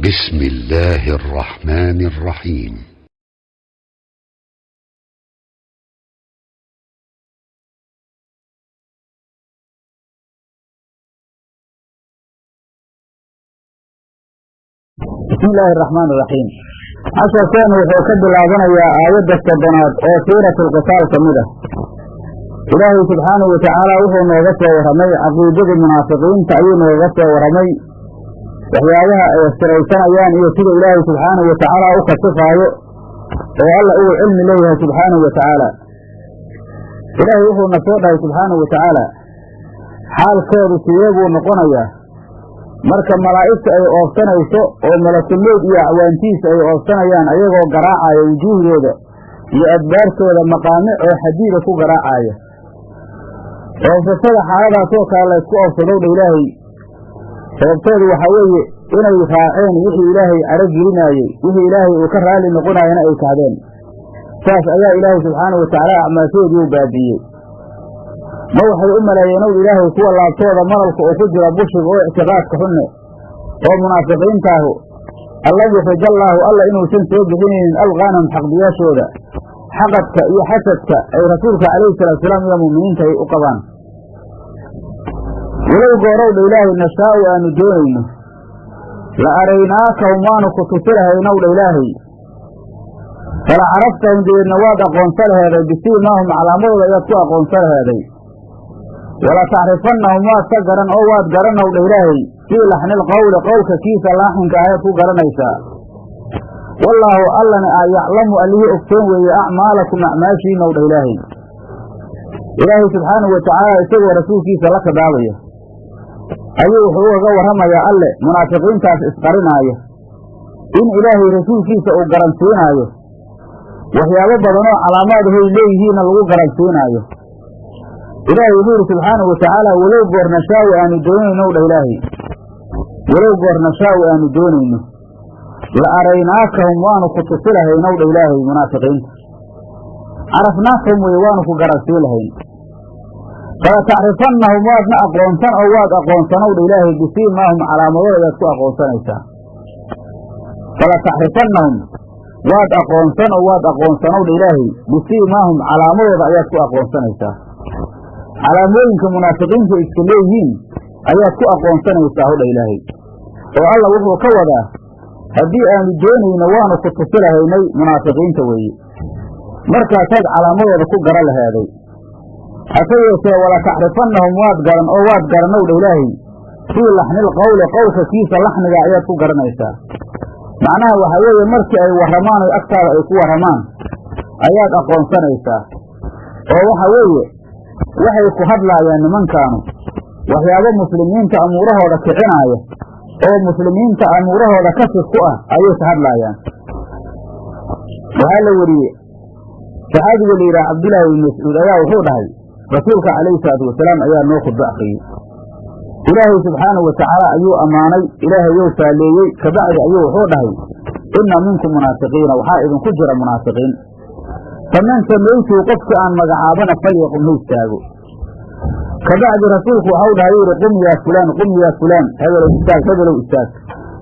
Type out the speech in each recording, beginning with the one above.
بسم الله الرحمن الرحيم. بسم الله الرحمن الرحيم. casharkeenu wuxuu ka bilaabanayaa aayadda 7aad oo suuratul qisaal ka mid ah. ilaahay subxaanahu wa tacaala wuxuu nooga soo warramay caqiidada munaafiqiinta ayuu nooga soo warramay waxyaabaha ay siraysanayaan iyo sida ilaahay subxaanahu wa tacaala u kasifaayo oo alla uu cilmi leeyahay subxaanahu wa tacaala. ilaahay wuxuu na soo dhahay subxaanahu wa tacaala xaalkoodu sideebuu noqonayaa marka malaa'igta ay oofsanayso oo malakulmood iyo acwaantiisa ay oofsanayaan ayagoo garaacaya wujuuhdooda iyo adbaartooda maqaamic oo xadiida ku garaacaya. oofsashada xaaladaasoo kale laysku oofsadowdha ilaahay sababtoodu waxaa weeye inay raaceen wixii ilaahay caro gelinaayey wixii ilaahay uu ka raalli noqonaayana ay kahdeen. saas ayaa ilaahay subxaanahu wa tacaala acmaashoodii u baabiiyey. ma waxay u maleeyeen ilaahay kuwa laabtooda malalka oo ku jira bushiga oo ictiqaadka xunne oo munaafiqiintaahu allan yuxrijallaahu alla inuusan soo bixinaynin alqaanahum xaqbiyaashooda xaqadka iyo xasadka ay rasuulka calayhi salaatusalaam iyo mu'miniinta ay u qabaan. walow goorowdha ilaahay nashaa'u aanu doonayno la araynaakahum waanu ku tusi lahaynowdha ilaahay fala caraftahum dabeedna waad aqoonsa laheeday bisiimaahum calaamadooda ayaad ku aqoonsa laheeday wala tacrifannahum waad ka garan oo waad garanowdha ilaahay fii laxnil qowli qowlka kiisa laaxinka ayaad ku garanaysaa. wallaahu allana yaclamu allihii ogsoon weeye acmaalakum acmaashiinowdha ilaahay. ilaahay subxaanahu wa tacaala isagoo rasuulkiisa la khidaabaya ayuu wuxuu ugaga warramayaa alle munaafiqiintaas isqarinaaya in ilaahay rasuulkiisa uu garansiinaayo waxyaabo badanoo calaamaadahay leeyihiinna lagu garansiinaayo. ilaahay wuxuu yidhi subxaanahu wa tacaala walow goor nashaa'u aanu doonaynowdha ilaahay walow goor nashaa'u aanu doonayno la araynaakahum waanu ku tusi lahaynowdha ilaahay munaafiqiinta carafnaakahum weye waanu ku garansiin lahayn fala tacrifannahum waadna aqoonsan oo waad aqoonsanowdha ilaahay bisiimaahum calaamadooda ayaad ku aqoonsanaysaa. fala tacrifannahum waad aqoonsan oo waad aqoonsanowdha ilaahay bisiimaahum calaamadooda ayaad ku aqoonsanaysaa. calaamooyinka munaafiqiinta iska leeyihiin ayaad ku aqoonsanaysaa howdha ilaahay oo alla wuxuu ka wadaa haddii aanu doonayno waanu ku tusi lahaynay munaafiqiinta weeye markaasaad calaamadooda ku gara laheeday. hase yeeshee wala tacrifannahum waad garan oo waad garanowdha ilaahay fii laxnil qowli qowlka kiisa laxniga ayaad ku garanaysaa. macnaha waxaa weeye markii ay warramaan oy agtaada ay ku warramaan ayaad aqoonsanaysaa oo waxa weeye waxay ku hadlaayaan nimankaanu waxyaabo muslimiinta amuurahooda kicinaaya oo muslimiinta amuurahooda kasif ku ah ayay ka hadlaayaan. waxaa la weriyey saxaabiga la yidhaha cabdullaahi ibn mascuud ayaa wuxuu dhahay rasuulka calayhi salaatu wasalaam ayaa noo khudbo akhriyey. ilaahay subxaanahu wa tacaala ayuu ammaanay ilaahay ayuu faaleeyey kabacdi ayuu wuxuu dhahay inna minkum munaafiqiina waxaa idinku jira munaafiqiin faman samaytuu qofkii aan magacaabana falyaqum ha istaago. kabacdi rasuulku waxau dhahay yidhi qum yaa fulaan hebelow istaag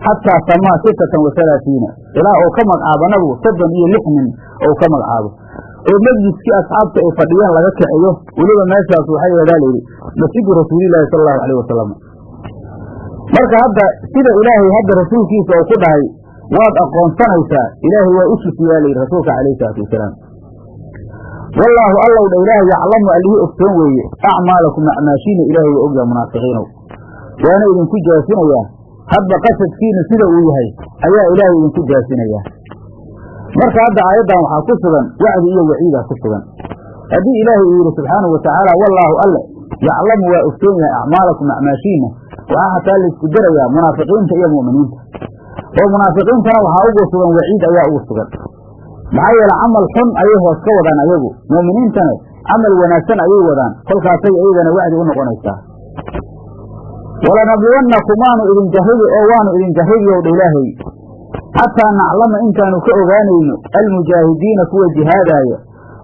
xataa samaa 36 ilaa uu ka magacaabo nabigu 36 nin ou ka magacaabo oo majliskii asxaabta ay fadhiyeen laga kiciyo weliba meeshaas waxay yeedaa layidhi masjidu rasuulilaahi sala allahu calayh wasalam. marka hadda sida ilaahay hadda rasuulkiisa uu ku dhahay waad aqoonsanaysaa ilaahay waa u tusiyaa layidhi rasuulka calayhi salaatu wasalaam. wallaahu allowdha ilaahay yaclamu allihii ogsoon weeye acmaalakum acmaashiina ilaahay waa ogyaha munaafiqiinow waana idinku jaasinayaa hadba qasadkiina sida uu yahay ayaa ilaahay idinku jaasinayaa. marka hadda aayaddan waxaa ku sugan wacdi iyo waciidaa ku sugan. haddii ilaahay uu yidhi subxaanahu wa tacaala wallaahu alle yaclamu waa ogsoon yahay acmaalakum acmaashiina waxaa xataa laysku darayaa munaafiqiinta iyo mu'miniinta oo munaafiqiintana waxaa ugu sugan waciid ayaa ugu sugan. maxaa yeele camal xun ayay hoos ka wadaan ayagu mu'miniintana camal wanaagsan ayay wadaan kolkaasay iyagana wacdi u noqonaysaa. walanabluwannakum waanu idin jarribi oo waanu idin jarribiyowdha ilaahay xataa naclama intaanu ka ogaanayno almujaahidiina kuwa jihaadaaya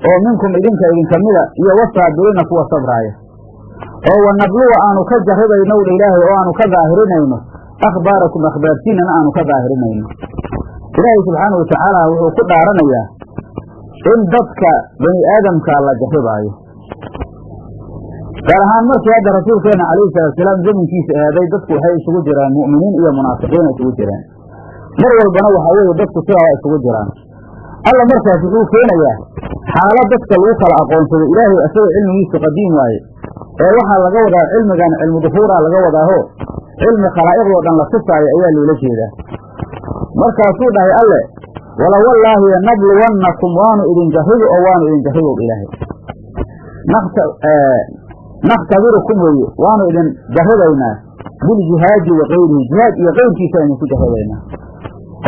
oo minkum idinka mida iyo wasaabiriina kuwa sabraaya oo wanabluwa aanu ka jarribaynowdha ilaahay oo aanu ka daahirinayno akhbaarakum akhbaartiinana aanu ka daahirinayno ilaahay subxaanahu watacaala wuxuu ku dhaaranayaa in dadka bani aadamka la jarribaayo gaar ahaan markii hadda rasuulkeena calayhi salaatusalaam zamankiisa ahaaday dadku waxay isugu jiraan mu'miniin iyo munaafiqiina isugu jiraan mar walbana waxaa weeye dadku sidaa waa isugu jiraan alla markaas wuxuu keenayaa xaalad dadka lagu kala aqoonsado ilaahay asaga cilmigiisu qadiim waaye ee waxaa laga wadaa cilmigan cilmu duhuuraa laga wadaaho cilmi khalaa'iqdoo dhan la tusaayo ayaa loola jeedaa markaasuu dhahay alle walawallaahi nabluwannakum waanu idin jarribi oo waanu idin jarribow ilaahay nakhtabirukum weeye waanu idin jarribaynaa biljihaadi wa kayrihi jihaad iyo kayrkiisa idinku jarribaynaa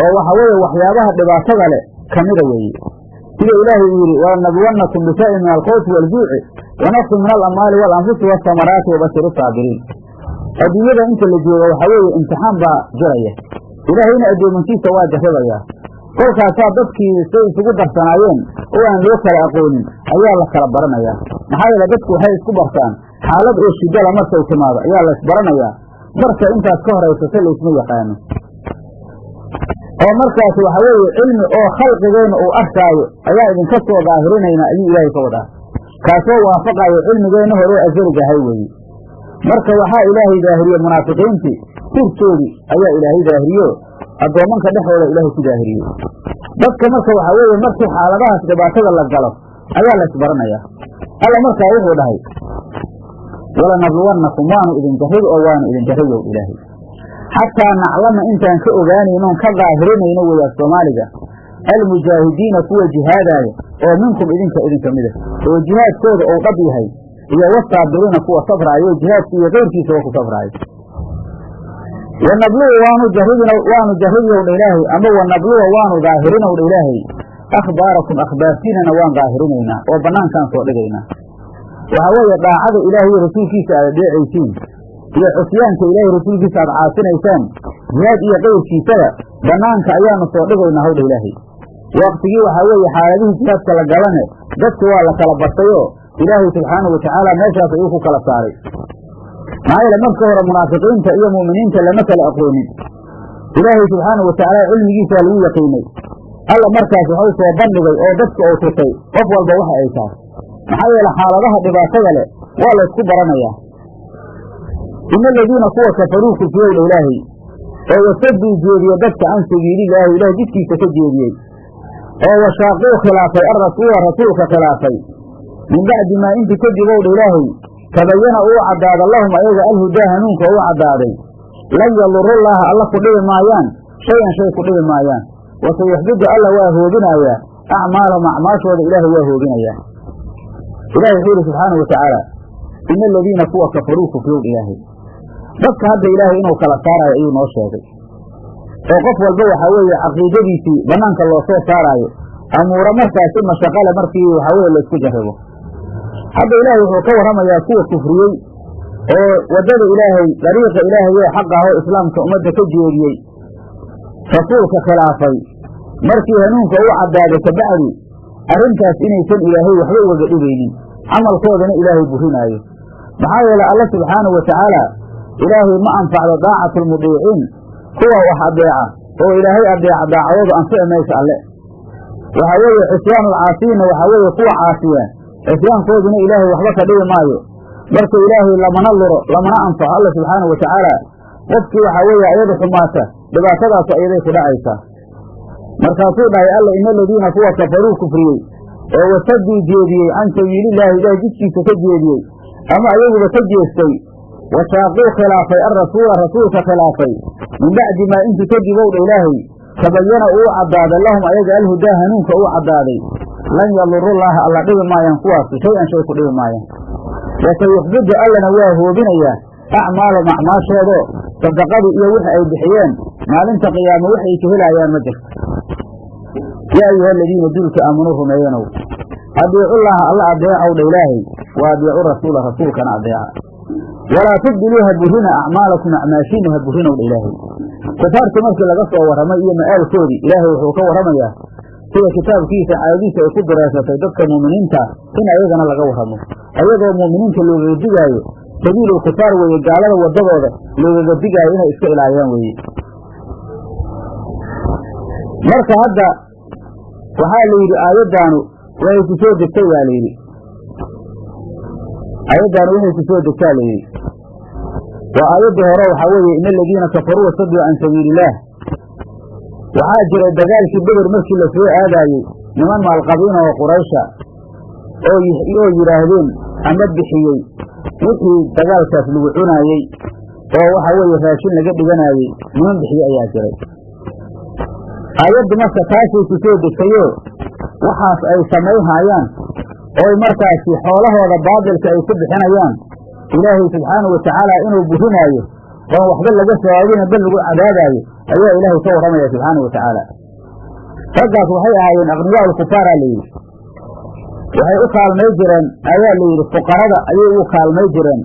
oo waxaa weeye waxyaabaha dhibaatada leh kamida weeye sida ilaahay uu yidhi walanabluwannakum bishayin min alkhawfi waaljuuci wanafsin min alamwaali waalanfusi waasamaraati wabashiri saabiriin adduunyada inta la jooga waxaa weeye imtixaan baa jiraya ilaahayna addoomankiisa waa jarribayaa kolkaasaa dadkii say isugu darsanaayeen oo aan loo kala aqoonin ayaa la kala baranayaa maxaa yeele dadku waxay isku bartaan xaalad oo shidala markay timaado ayaa la isbaranayaa marka intaas ka horaysase laysma yaqaano oo markaas waxa weeye cilmi oo khalqigeenna uu arkaayo ayaa idinka soo daahirinaynaa ayuu ilaahay ka wadaa kaasoo waafaqaayo cilmigeenna hore asarigahay weeye marka waxaa ilaahay daahiriye munaafiqiintii sirtoodii ayaa ilaahay daahiriyo addoomanka dhexdooda ilaahay ku daahiriyey dadka marka waxaa weeye markii xaaladahaas dhibaatada la galo ayaa la isbaranayaa alla markaa wuxuu dhahay walanabluwannakum waanu idin jarribi oo waanu idin jarribow ilaahay xataa naclama intaan ka ogaanaynoon ka daahirinayno weeyaa soomaaliga almujaahidiina kuwa jihaadaaya oo minkum idinka mida oo jihaadkooda uu dhab yahay iyo wasaabiriina kuwa sabraayo jihaadka iyo keyrkiisaba ku sabraayo wanabluwa waanu jarribiyowdha ilaahay ama wanabluwa waanu daahirinowdha ilaahay akhbaarakum akhbaartiinana waan daahirinaynaa oo bannaankaan soo dhigaynaa waxaa weeye daacada ilaahay iyo rasuulkiisa aad adeecaysiin iyo cusyaanka ilaahay rasuulkiisa aad caasinaysaan jihaad iyo keyrkiisaba bannaanka ayaanu soo dhigaynaa howdha ilaahay waqtigii waxaa weeye xaaladihii jihaadka la galane dadku waa la kala bartayoo ilaahay subxaanahu watacaala meeshaas ayuu ku kala saaray maxaa yeele marka hore munaafiqiinta iyo mu'miniinta lama kala aqoonin ilaahay subxaanahu watacaala cilmigiisaa lagu yaqiinay alla markaas waxuu soo bandhigay oo dadka uu tusay qof walba waxa ay tahay maxaa yeele xaaladaha dhibaatada leh waa laysku baranayaa ina aladiina kuwa kafaruu kufriyowdha ilaahay oo wasaduu jeediye dadka can sabiililaahi ilaahay jidkiisa ka jeediyey oo washaaquu khilaafay arrasuula rasuulka khilaafay min bacdi maa inti kadibowdha ilaahay tabayana uu caddaada lahum ayaga alhudaa hanuunka uu caddaaday lan yadurullaaha alla ku dhibi maayaan shay-an shay ku dhibi maayaan wasayuxbidu alla waa hoobinayaa acmaalahum acmaashooda ilaahay waa hoobinayaa ilahi wuxuu yidhi subxaanahu watacaala ina aladiina kuwa kafaruu kufriyowdha ilaahay dadka hadda ilaahay inuu kala saaraayo ayuu noo sheegay oo qof walba waxaa weeye caqiidadiisii bannaanka loo soo saaraayo amuura markaasi mashaqale markii waxaa weye laysku jarribo hadda ilaahay wuxuu ka warramayaa kuwa kufriyey oo waddada ilaahay dariiqa ilaahay oo xaq ahoo islaamka ummadda ka jeediyey rasuulka khilaafay markii hanuunka uu caddaaday kabacdi arrintaas inaysan ilaahay waxba ugaga dhibaynin camalkoodana ilaahay burinaayo maxaa yeele alla subxaanahu watacaala ilaahay ma anfacdo daacatu lmudiiciin kuwa wax adeeca oo ilaahay adeeca daacadoodu anfici maysa alle waxaa weeye cisyaanulcaasiyiinna waxaa weeye kuwa caasiyaan cisyaankooduna ilaahay waxba ka dhibi maayo marka ilaahay lamana luro lamana anfaco alla subxaanahu watacaala qofkii waxaa weeye ayada xumaata dhibaatadaas ayaday ku dhacaysaa markaasuu dhahay alla ina aladiina kuwa kafaruu kufriyey oo wasaduu jeediyey can sabiilillaahi ilaahay jidkiisa ka jeediyey ama ayaguba ka jeestay washaaquu khilaafay alrasuula rasuulka khilaafay min bacdi maa intii kadibowdha ilaahay tabayana uu caddaaday lahum ayaga alhudaa hanuunka uu caddaaday lan yadurullaaha alla dhibi maayaan kuwaasi shay-an shay ku dhibi maayaan wasayuxbidu allana waa hoobinayaa acmaalahum acmaashoodo sadaqadii iyo wixi ay bixiyeen maalinta qiyaamo waxay ka helaayaan ma jirto yaa ayuha aladiina duulka aamanuu rumeeyanow adiicullaaha alla adeecowdha ilaahay wa adiicu rasuula rasuulkana adeeca walaa tubdiluu ha burina acmaalakum acmaashiina ha burinowdha ilaahay kufaartii markii laga soo warramay iyo ma'aalkoodii ilaahay wuxuu ka warramayaa sida kitaabkiisa caadadiisa ay ku dareesatay dadka mu'miniinta in ayagana laga warramo ayagoo mu'miniinta loogaga digaayo sabiilu kufaar weeye gaalada wadadooda loogaga digaayo inay iska ilaaliyaan weeye. marka hadda waxaa la yidhi aayaddaanu waxay ku soo degtay baa layidhi aayaddaanu waxay ku soo degtaa layidhi waa aayaddii hore waxaa weeye ina aladiina kafaruu wasaduu can sabiilillaah. waxaa jiray dagaalkii beder markii la soo aadaayey niman maalqabiina oo quraysha oo yidhaahdeen ama bixiyey wixii dagaalkaas lagu cunaayey oo waxaa weeye raashin laga dhiganaayey niman bixiye ayaa jiray. aayaddu marka taasay ku soo degtayoo waxaas ay samaynhaayaan ooy markaasi xoolahooda baadilka ay ku bixinayaan ilaahay subxaanahu watacaala inuu burinaayo oon waxba laga sawaabina bal lagu cadaabaayo ayaa ilaahay ka warramaya subxaanahu watacaala. raggaas waxay ahaayeen aqniyaa ulkufaaraa layidhi, waxay u kaalmay jireen ayaa layidhi fuqarada ayay ugu kaalmay jireen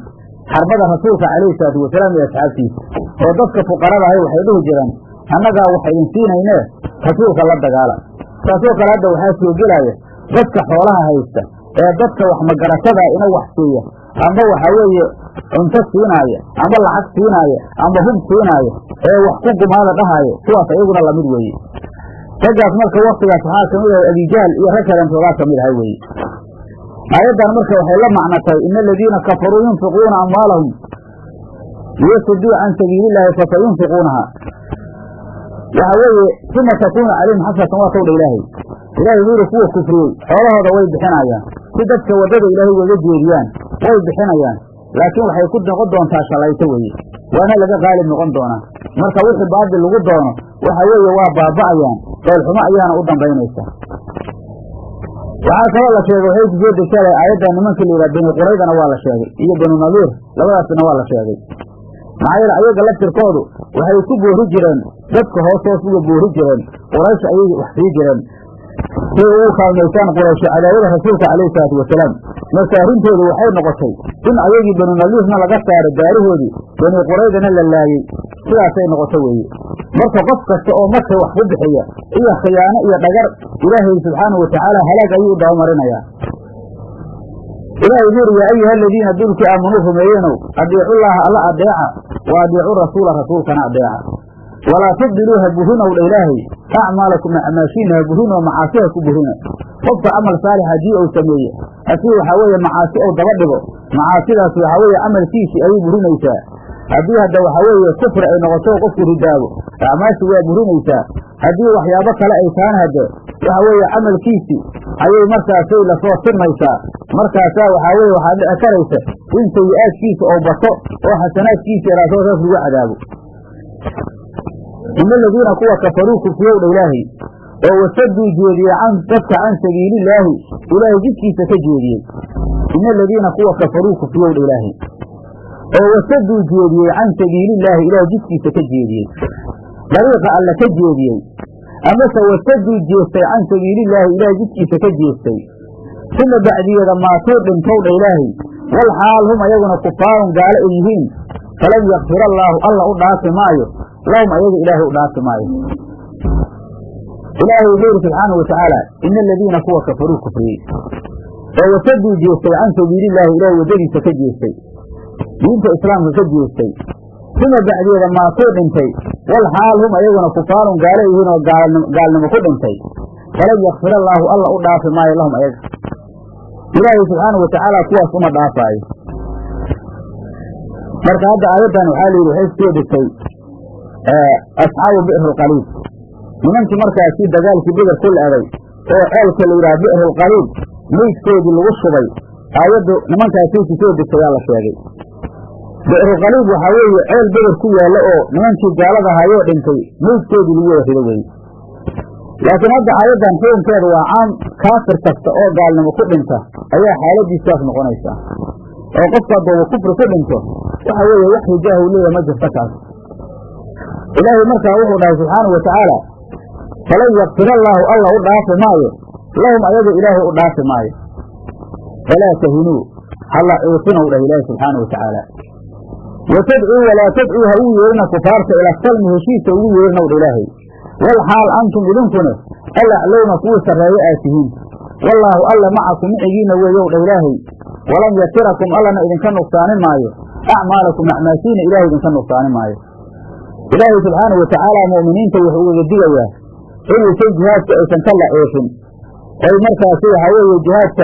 xarbada rasuulka calayhi salaatu wasalaam iyo asxaabtiisa. oo dadka fuqarada ahay waxay dhihi jireen annagaa wax idin siinaynee rasuulka la dagaala. saasoo kale hadda waxaa soo gelaya dadka xoolaha haysta ee dadka wax magaratada ina wax siiya amba waxaa weeye cunto siinaaya amba lacag siinaaya amba hub siinaaya ee wax ku gumaada dhahaayo kuwaas iyaguna lamid weeye. raggaas marka waktigaas waxaa kamid ahay abijahl iyo rag kalentoodaa kamid ahay weeye. aayaddan marka waxay la macnatay ina aladiina kafaruu yunfiquuna amwaalahum liyasuduu can sabiilillaahi fasayunfiquunaha. waxa weeye uma takuunu calayhim xasratan waa tawdha ilaahay wuxuu yidhi kuwa kufriyey xoolahooda way bixinayaan si dadka waddada ilaahay ugaga jeediyaan way bixinayaan laakiin waxay ku noqon doontaa shalayto weeye waana laga qaalib noqon doonaa. marka wixii baadil lagu doono waxa weeye waa baaba'ayaan foolxumo ayaana u dambaynaysa. waxaa kaloo la sheegay waxay ku soo degtay aayadda nimanka la yidhaha bani quraydana waa la sheegay iyo banu nadiir labadaasna waa la sheegay. maxaa yeele ayaga laftirkoodu waxay ku boori jireen dadka hoos uga boori jireen quraysh ayay wax sii jireen si ugu kaalmaysaan quraysh cadaawada rasuulka calayhi salaatu wasalaam. marka arrintoodu waxay noqotay in ayagii banu nadiirna laga saaro daarahoodii bani quraydana la laayey sidaasay noqoto weeye. marka qof kasta oo marka wax ku bixiya iyo khiyaano iyo dhagar ilaahay subxaanahu watacaala halaag ayuu u dabamarinayaa. ilaahay wuxuu yidhi yaa ayuha aladiina dulkii aamanuu rumeeyenow adiicullaaha alla adeeca wa adiicu rasuula rasuulkana adeeca. walaa tubdiluu ha burinow dha ilaahay acmaalakum acmaashiina ha burin oo macaasi ha ku burina. qofka camal saalix haddii uu sameeye asii waxaa weeye macaasi ou daba dhigo macaasidaas waxaa weeye camalkiisii ayay burinaysaa. haddii hadda waxaa weeye kufri ay noqoto qofku ridaago acmaashi waa burinaysaa. haddii waxyaabo kale ay tahan hadde waxa weeye camalkiisii ayay markaasay lasoo tirmaysaa. markaasaa waxaa weeye waxaa dhici karaysa in sayi-aadkiisa oo bato oo xasanaadkiisa yaraasoo saas lagu cadaabo. ina aladiina kuwa kafaruu kufriyow dha ilaahay oo wasaduu jeediyey dadka can sabiilillaahi ilaahay jidkiisa ka jeediyey. ina aladiina kuwa kafaruu kufriyow dha ilaahay oo wasaduu jeediyey can sabiilillaahi ilaahay jidkiisa ka jeediyey dariiqa alle ka jeediyey amase wasaduu jeestay can sabiilillaahi ilaahay jidkiisa ka jeestay uma bacdiyeeda maatuu dhintow dha ilaahay wal xaal hum ayaguna kufaarun gaalo ay yihiin falam yakfir allaahu alla u dhaafi maayo lahum ayaga ilaahay u dhaafi maayo. ilaahay wuxuu yidhi subxaanahu watacaala ina aladiina kuwa kafaruu kufriyey oo wasaduu jeestay can sabiilillaahi ilaahay waddadiisa ka jeestay diinta islaamka ka jeestay uma bacdeeda maatuu dhintay wal xaal hum ayaguna kufaarun gaalo yihiin oo gaalnimo ku dhintay falam yakfir allaahu alla u dhaafi maayo lahum ayaga. ilaahay subxaanahu watacaala kuwaas uma dhaafaayo. marka hadda aayaddan waxaa layidhi waxay soo degtay asxaabu bi'rilqaliib nimankii markaasi dagaalkii beder ku leeday oo ceelka la yidhaha bi'rilqaliib meydkoodii lagu shubay aayaddu nimankaasay ku soo degtay yaa la sheegay. bi'rilqaliib waxaa weeye ceel beder ku yaalla oo nimankii gaalada hayoo dhintay meydkoodii lagu wada rido weye. laakiin hadda aayaddan xukunkeeda waa caam kaafir kasta oo gaalnimo ku dhinta ayaa xaaladiisaas noqonaysaa. oo qofka haddooba kufri ku dhinto waxa weeye wax hijaahu leeya ma jirta kaas. ilaahay markaa wuxuu dhahay subxaanahu watacaala falan yakfir allaahu alla u dhaafi maayo lahum ayaga ilaahay u dhaafi maayo. falaa tahinuu halla ciifinow dhah ilaahay subxaanahu watacaala watadcuu walaa tadcuu ha ugu yeerina kufaarta ila salmi heshiisa ugu yeerinow dha ilaahay wal xaal antum idinkuna alaclowna kuwii sarreeyo aad tihiin wallaahu alla macakum micigiina weeyow dha ilaahay walam yatirakum allana idinka nuqsaanin maayo أعمالكم أعماشين إلهي إذن كنقصان مايو إلهي سبحانه وتعالى مؤمنين توحوا وذدقوا إنه في جهادك أيسان كلا عيسن أي مركا سيحا وهي جهادك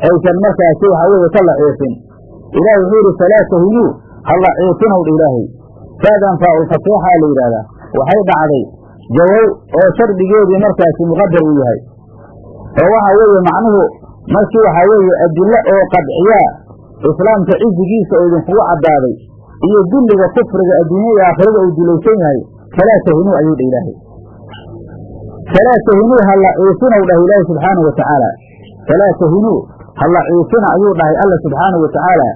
أيسان مركا سيحا وهي كلا عيسن إلهي غير ثلاثة هنو الله عيسنه الإلهي كذا فاء الفصيحة لإلهي وحيد علي جوو وشرد جيدي مركا سي مقدر ويهي ووحا وهي معنه مركي وحا وهي الدلاء وقدعياء إسلام تعيز جيسة إذن فوق عبادي إيه الدل وكفر الدنيا آخرة الدلوسين هاي فلا تهنوا أيود إلهي فلا تهنوا هلا عيسنا وله إله سبحانه وتعالى فلا تهنوا هلا عيسنا أيود الله سبحانه وتعالى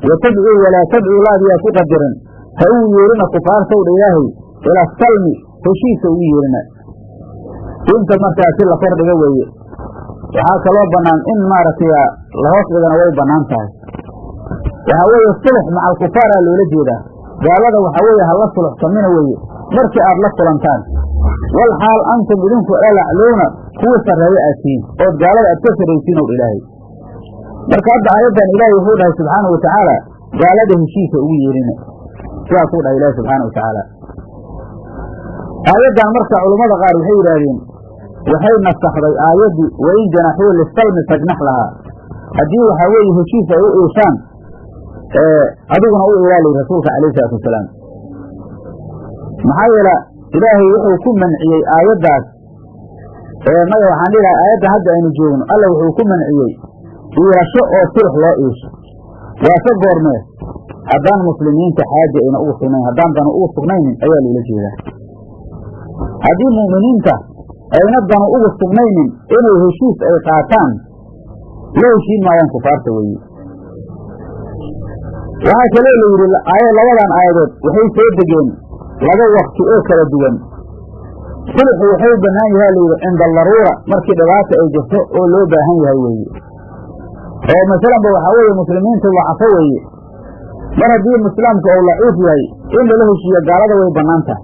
وتدعوا ولا تدعوا الله بها تقدرا فهو يورنا كفار سود إلهي ولا السلم فشي سوي يورنا انت مركا كلا فرد قوي وحاك الله بنان إن ما رسيا لهوك إذن وي بنان تاي وحاوي الصلح مع الكفار الولدي ده قال هذا وحاوي هلا صلح سمينه وي مركي أبلغ لنتان والحال أنتم بدونك ألا علونا هو سريئاتين قال هذا التسريسين الإلهي مركي أبدا عيدا إلهي يهودها سبحانه وتعالى قال هذا هشيك ويرنا شو أقول إلهي سبحانه وتعالى آيات مركي علماء غار الحيرين وحين نستخدم آيات وإن جنحوا للسلم تجنح لها هديه وحاوي هشيك وإيشان أدونا أقول إلهي رسولك عليه الصلاة والسلام محاولة إلهي يحكم من آيات ذات ما يوحان لها آيات هذا أين جون الله يحكم من إلى شيء صلح لا إيش وأصبر ما هدان مسلمين كحاجة إن أوصنين هدان كانوا أوصنين أيها لجيلة هدين مؤمنين أين كانوا أوصنين إنه هشيس أي قاتان لا يشين ما ينكفار توي وهكذا يقول الآية لولا آيات وحي سيدجين لغا وقت كلا دوان صلح وحي بنانيها عند الضرورة مركي دواسة أو جفاء أو لو باهانيها وي أو مثلا بوحاوية مسلمين تبع عفوي مرة دي المسلم كأو لعيف يهي إن له شيء قالده ويبنانته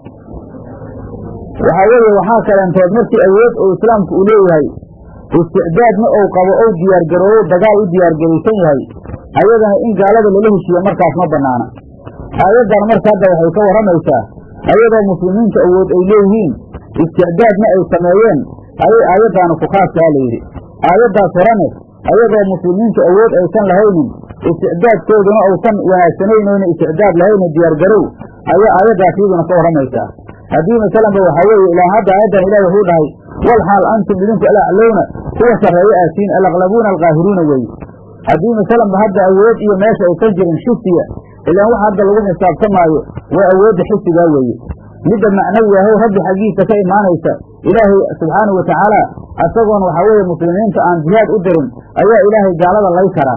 وحاوية وحاكرا انت مركي أيوات أو إسلام كأوليه هاي استعداد ما أو قبو أو ديار جرو دقال أو ديار جريسين هاي أيضا إن قالده له شيء مركز ما بنانا أيضا مركز ده وحيكو رميسا أيضا مسلمين كأيوات إليهين استعداد ما أو سمايين أيضا نفقات كاليري أيضا فرمس أيضا مسلمين كأيوات أو سن لهين استعداد كودنا أو سن وناسنين وين استعداد لهين ديار جرو أيضا فينا كو رميسا هذه مثلا بوحاوي إلى هذا أيضا إلى يهود هاي والحال أنتم بدونك ألا علونا هو سريئاتين الأغلبون الغاهرون وي هذه مثلا بهذا أيوات إيه ماشي أو تنجر شفتية إلا هو هذا اللي قلنا سابق معه وأيوات حسي قوي مدى معنوي هو هذا حقيقة كي معنيسا إلهي سبحانه وتعالى أتقون وحاوي المسلمين عن جهاد أدرم أيها إلهي جعل الله يكرا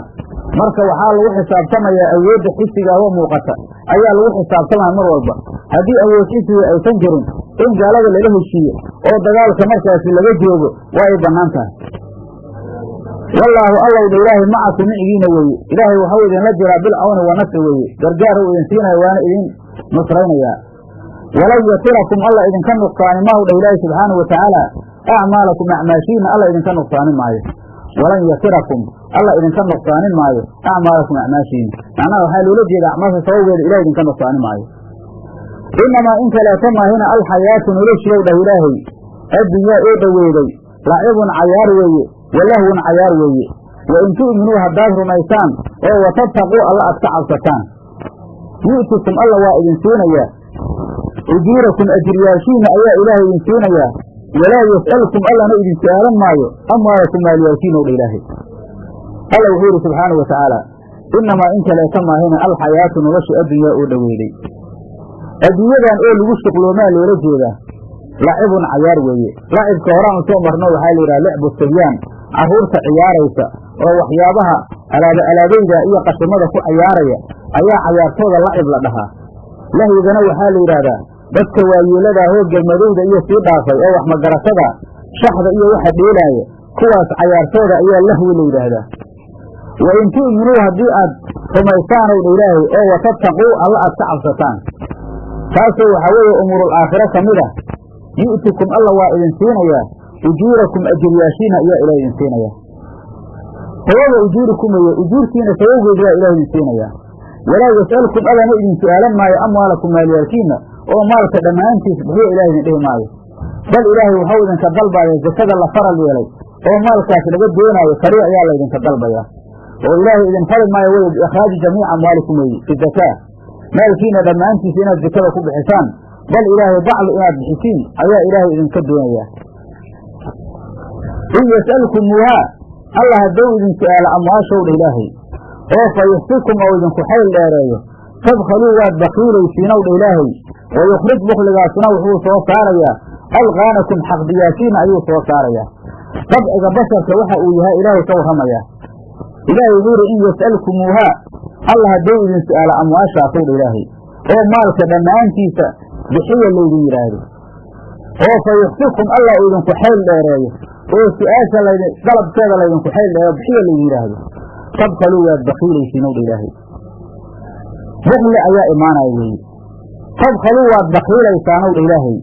مركا وحال وحساب سمايا أيوات حسي هو موقتا أيها الوحساب سمايا مروضة هذه أيوات حسي أو تنجر إن جعل الله له الشيء أو دقالك مركا في اللي جيوبه وأيضا نانتا والله الله إلهي معكم معين وي إلهي وحاول أن نجر بالعون ونصر وي درجاره وينسينا وانا إذن نصرين يا ولو يطركم الله إذن كان نقصان ما هو إلهي سبحانه وتعالى أعمالكم أعماشين الله إذن كان نقصان معي ولن يطركم الله إذن كان نقصان معي أعمالكم أعماشين معناه حال ولدي الأعمال سوى إلهي إذن كان نقصان معي إنما إنك لا تما هنا الحياة وليش لوده إلهي الدنيا إيه ويدي لعب عيار وي ولهو عيار وي وإن تؤمنوا هداه رميسان وتتقوا الله أتعب ستان يؤتكم الله وإذن سونيا أجيركم أجرياشين أيها إلهي إذن سونيا ولا يسألكم الله نئذن سؤالا مايو أموالكم مالياتين الإلهي الله وحيره سبحانه وتعالى إنما إنك لا يسمى هنا الحياة ونرشي الدنيا أولويلي الدنيا أن أقول وشتق لومال ورجل لعب عيار وي لعب كهران سومرنا وحالي لعب الصبيان عهورة عياريسة ووحيابها على بيدا إيا قسمة كو عيارية أيا عيارتوها لعب لدها له يغنو حالي رادا بس كوايولدا هو جلمدودا إيا سيدافي أو أحمد جرسدا شحذا إيا واحد إلهي كواس عيارتوها إيا اللهو اللي رادا وإن تؤمنوها ديئة ثم يستعنوا الإلهي أو وتتقوا الله أتعب ستان فاسوا حوالي أمور الآخرة كمدة يؤتكم الله وإذن سينيا أجوركم أجرياشين إيا إلهي سينيا فوضع أجوركم أجور سينا سيوجد إيا إلهي سينيا walaa yas'alukum allana idin su'aalan maayo amwaalakum maalyaalkiina oo maalka dhammaantiis bixiyo ilaahay idin dhihi maayo bal ilaahay waxau idinka dalbaaya zakada la faral yeelay oo maalkaas laga doonaayo kaliya ayaa laydinka dalbayaa oo ilaahay idin fali maayo wey biikhraaji jamiica amwaalikum weeye fi zakaa maalkiina dhammaantiisa inaad zakada ku bixisaan bal ilaahay bacdi inaad bixisiin ayaa ilaahay idinka doonayaa in yas'alkumuuhaa alla hadduu idin su'aalo amwaashowdha ilaahay oo fa yuxsikum oo idinku xayl dheereeyo tabkhaluu waad bakiilaysiinowdha ilaahay wayukhrij bukhligaasuna wuxuu soo saarayaa alqaanakum xaqdiyaasiina ayuu soo saarayaa dabciga basharka waxa uu yahay ilaahay ka warramayaa ilaahay wuxuu yidhi in yas'alkumuuhaa alla hadduu idin su'aalo amwaashaasowdha ilaahay oo maalka dhammaantiisa bixiya laydin yidhaahdo oo fa yuxsikum alla uu idinku xayl dheereeyo oo su-aasha dalabkeeda laydinku xayl dheereeyo bixiya laydin yidhaahdo tabkaluu waad bakiilaysiinowdha ilaahay bukli ayaa imaanaya weeye tabkaluu waad bakiilaysaanowdha ilaahay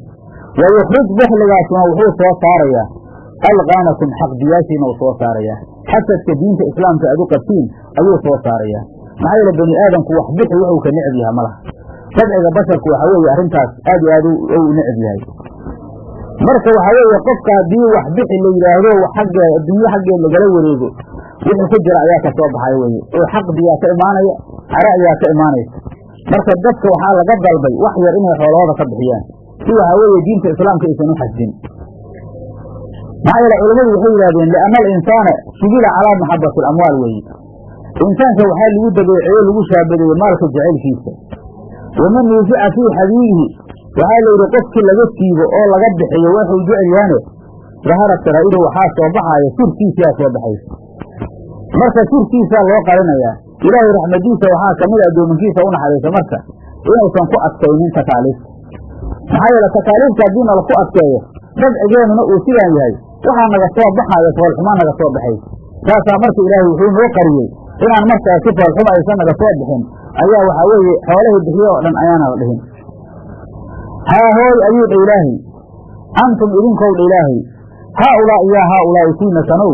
wayukhrij bukligaasuna wuxuu soo saarayaa alqaanakum xaqdiyaashiina uu soo saarayaa xasadka diinta islaamka aad u qabtiin ayuu soo saarayaa maxaa yeele bani aadamku wax bixi wuxuu ka necab yaha ma laha dabciga basharku waxa weeye arrintaas aad iyo aad u necab yahay marka waxa weeye qofka haddii wax bixi la yidhaahdo adduunye xaggeed lagala wareego wixii ku jira ayaa ka soo baxaya weye oo xaqdiyaa ka imaanaya care ayaa ka imaanaysa marka dadka waxaa laga dalbay wax yar inay xoolahooda ka bixiyaan si waxa weeye diinta islaamka aysan u xasdin maxaa yeele culammadu waxay yidhahdeen lianna alinsaana shugila calaa maxabati alamwaal weeye insaanka waxaa lagu dabeeceeyo lagu shaabadeeye maalka jacaylkiisa waman yuusica fii xabiibihi waxaa layidhi qofkii laga siibo oo laga bixiyo waxuu jecel yahane dahara saraa'idu waxaa soo baxaaya sirtiisiyaa soo baxaysa marka sirtiisaa loo qarinayaa ilaahay raxmadiisa waxaa ka mid a addoominkiisa u naxariisa marka inaysan ku adkaynin takaaliifta maxaa yeele takaaliifta haddii nala ku adkeeyo dabcigeennuna uu sidaan yahay waxaa naga soo baxaaya foolxumaa naga soo baxaysa saasaa marka ilaahay wuxuu noo qariyey inaan markaas si foolxuma aysan naga soo bixin ayaa waxaa weeye xoolahii bixiyo oo dhan ayaana la dhihin haahooy ayuu dha ilaahay antum idinkow dha ilaahay haaulaa'i yaa haaulaa'i kuwiina sanow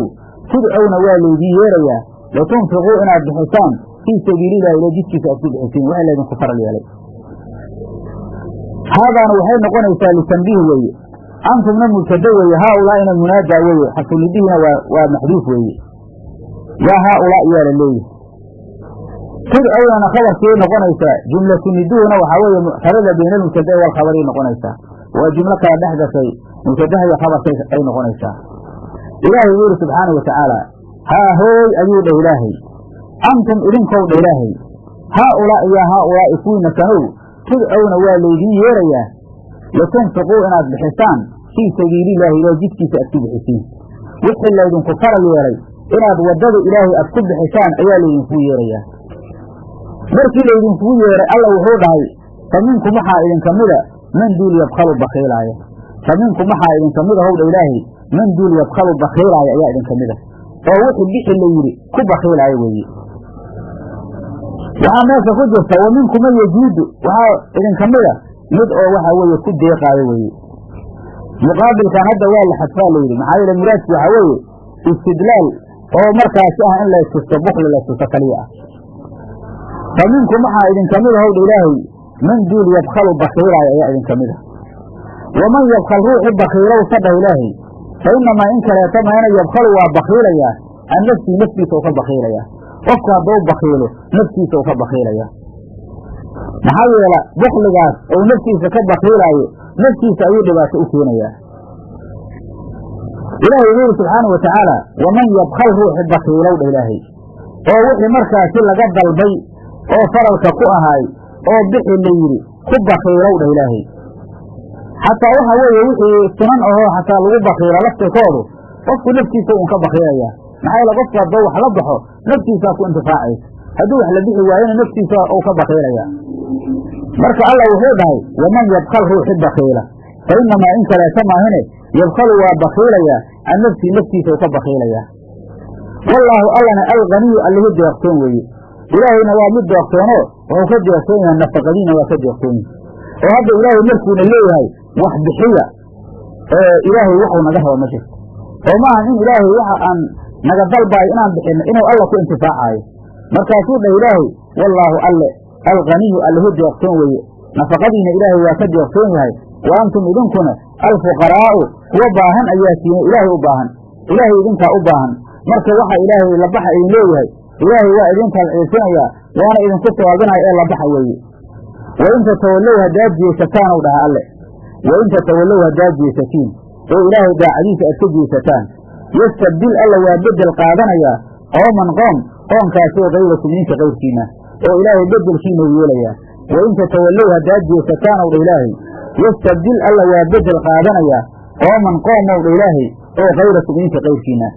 tudcowna waa laydiin yeerayaa litunfiquu inaad bixisaan fii sabiilillahi ila jidkiisa aad ku bixisiin waxa laydinku faral yeelay haadaana waxay noqonaysaa litanbiih weeye antumna mubtado weeye haaulaa'ina munaadaa weeye xasulidihiina waa maxduuf weeye yaa haaulaa'i yaa la leeyahay tudcownana khabarkii noqonaysaa jumlatu niduhuna waxaa weeye muctarada bayna almubtada'i waalkhabari noqonaysaa waa jumlo kala dhex gashay mubtadaha iyo khabarkay ay noqonaysaa ilaahay wuu yidhi subxaana wa tacaala haahooy ayuu dhah ilaahay antum idinkow dha ilaahay haaulaa'i yaa haaulaa'i kuwiina sanow tudcowna waa laydiin yeerayaa litunfiquu inaad bixisaan fii sabiilillaahi ilaahay jidkiisa aad ku bixisiin wixii laydinku faral yeelay inaad waddada ilaahay aad ku bixisaan ayaa laydinkuu yeerayaa markii laydinkugu yeeray alla wuxuu dhahay fa minkum waxaa idinka mida man duul yabkhalu bakiilaaya fa minkum waxaa idinka mida howdha ilaahay man duul yabkhalu bakiilaaya ayaa idinka mida oo wixii bixi la yidhi ku bakiilaaya weeye waxaa meesha ku jirta wa minkum man yajuudu waxaa idinka mida mid oo waxaa weeye ku deeqaayo weeye muqaabilkan hadda waa la xadfaa layidhi maxaa yeele muraadku waxaa weeye istidlaal oo markaasi ah in laystusto bukli laystusto kaliya ah fa minkum waxaa idinka mida howdha ilaahay man duul yabkhalu bakiilaaya ayaa idinka mida waman yabkhal ruuxi bakiilow sadhah ilaahay fa inamaa in kaleeto mayna yabkhalu waa bakiilayaa can nafsii naftiisa u ka bakiilayaa qofku hadduu bakiilo naftiisa u ka bakiilayaa maxaa yeela bukligaas ou naftiisa ka bakiilaayo naftiisa ayuu dhibaato u keenayaa ilaahay wuxuu yidhi subxaana wa tacaala waman yabkhal ruuxi bakiilow dha ilaahay oo wixii markaasi laga dalbay oo faralka ku ahaay oo bixi la yidhi ku bakiilow dhah ilaahay xataa waxa weeye wixii sunan ahoo xataa lagu bakiilo laftirkoodu qofku naftiisa uun ka bakiilayaa maxaa yeele qofku hadduu wax la baxo naftiisaa ku intifaacaysa hadduu wax la bixi waayona naftiisa uu ka bakiilayaa marka alla wuxuu dhahay waman yabkhal ruuxi bakiila fa inamaa in kaleeta maahine yabkhalu waa bakiilayaa can nafsii naftiisa uu ka bakiilayaa wallaahu allana alganiyu allihi deeqtoon weeye ilaahayna waa mid deeqtoonoo wuxuu ka deeqtoon yahay nafaqadiina waa ka deeqtoon yahay oo hadda ilaahay markuuna leeyahay wax bixiya ilaahay waxuu naga rabo ma jirto oo maahan in ilaahay waxa aan naga dalbaayo inaan bixinno inuu alla ku intifaacaayo markaasuu dhah ilaahay wallaahu alle alghaniyu allahu deeqtoon weeye nafaqadiina ilaahay waa ka deeqtoon yahay wa antum idinkuna alfuqaraa'u kuwa baahan ayaa tihiin ilaahay u baahan ilaahay idinkaa u baahan marka waxa ilaahay la baxa idin leeyahay ilaahay waa idin talciisinayaa waana idinku sawaabinaya ee la baxa weeye wain tatawallow haddaad jeesataan ou dhaha alle wain tatawallow haddaad jeesatiin oo ilaahay daacadiisa aad ka jeesataan yastabdil alla waa beddel qaadanayaa qooman qoomkaasoo kayrakum idinka kayrkiina oo ilaahay beddelkiina u yeelayaa wain tatawallow haddaad jeesataan ow dha ilaahay yastabdil alla waa beddel qaadanayaa qooman qoom ow dha ilaahay oo kayrakum idinka kayrkiina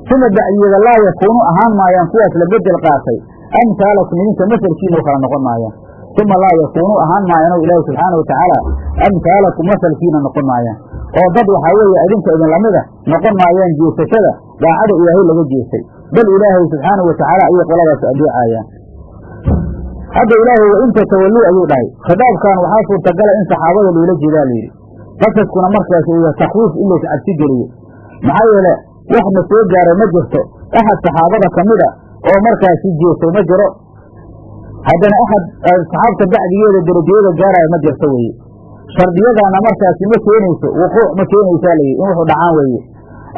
suma bacdiyeeda laa yakuunu ahaan maayaan kuwaas la beddel qaatay amhaalakum idinka masalkiina u kala noqon maayaan uma laa yakuunu ahaan maayaan ow ilaahi subxaana watacaala amhaalakum masalkiina noqon maayaan oo dad waxaa weeye idinka idin lamida noqon maayaan jeesashada daacada ilaahay laga jeestay bal ilaahay subxaana watacaala ayay qoladaas adeecayaan hadda ilaahay wain tatawalluu ayuu dhahay khitaabkan waxaa suurtagala in saxaabada loola jeedaa layidhi qasaskuna markaas uu yahay takwiif in lays cabsi geliyo maxaa yeele wax na soo gaaray ma jirto axad saxaabada ka mida oo markaasi jeestay ma jiro haddana axad saxaabta bacdigeeda derajayada gaaraya ma jirto weeye shardiyadaana markaasi ma keenayso wuquuc ma keenaysaa layidhi in wuxuu dhacaan weeye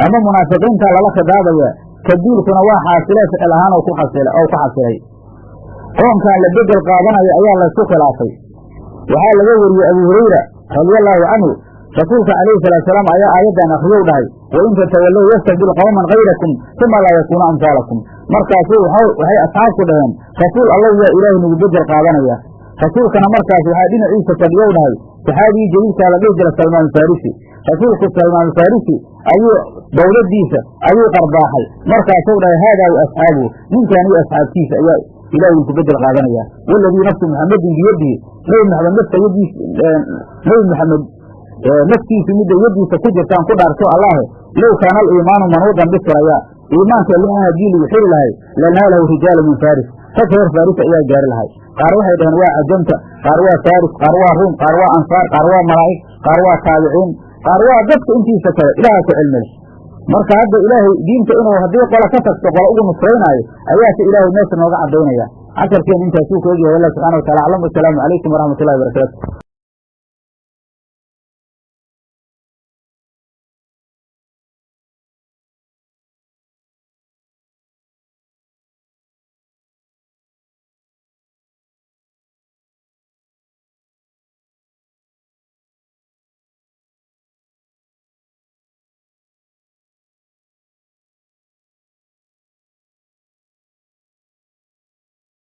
ama munaafiqiintaa lala khidaabaya kabiilkuna waa xaasilee ficil ahaan oo ku xasilay qoomkan la bedel qaadanayo ayaa laysku khilaafay waxaa laga wariyey abu hurayra radiallaahu canhu rasuulka calayhi salaatusalaam ayaa aayaddan akriyow dhahay wain tatawallow yastabdil qowman kayrakum uma laa yakuunu amhaalakum markaasuu waxay asxaabku dhaheen rasuul allow yaa ilaahay nagu bedel qaadanaya rasuulkana markaas waxaa dhinaciisa fadhiyow dhahay saxaabigii jaliilkaa la dhihi jira salmaanulfarisi rasuulku salmaanulfarisi ayuu dawladdiisa ayuu qarbaaxay markaasuu dhahay haadaa wa asxaabuhu ninkan iyo asxaabtiisa ayaa ilahay idinku bedel qaadanaya waladii nafsu muxamadin biyadihi nebi maxamed naftiisu midda yadiisa ku jirtaan ku dhaarto allaahe low kaana aliimaanu manuudan bisiraya iimaanka ilmaha haddii lagu xiri lahay lanaalahu rijaalu min faris rag reer faris ayaa gaari lahay qaar waxay dhaheen waa cajamta qaar waa faris qaar waa ruum qaar waa ansaar qaar waa malaa'ig qaar waa taabiciin qaar waa dadka intiisa kale ilaaha ku cilmi leh marka hadda ilaahay diinta inuu haddii qola ka tagto qola ugu nusraynaayo ayaase ilaahay meesha nooga cadaynaya casharkeen intaasuu ka ogyahay wallah subxana wa tacala aclam wasalaamu calaykum waraxmat ullahi barakaatu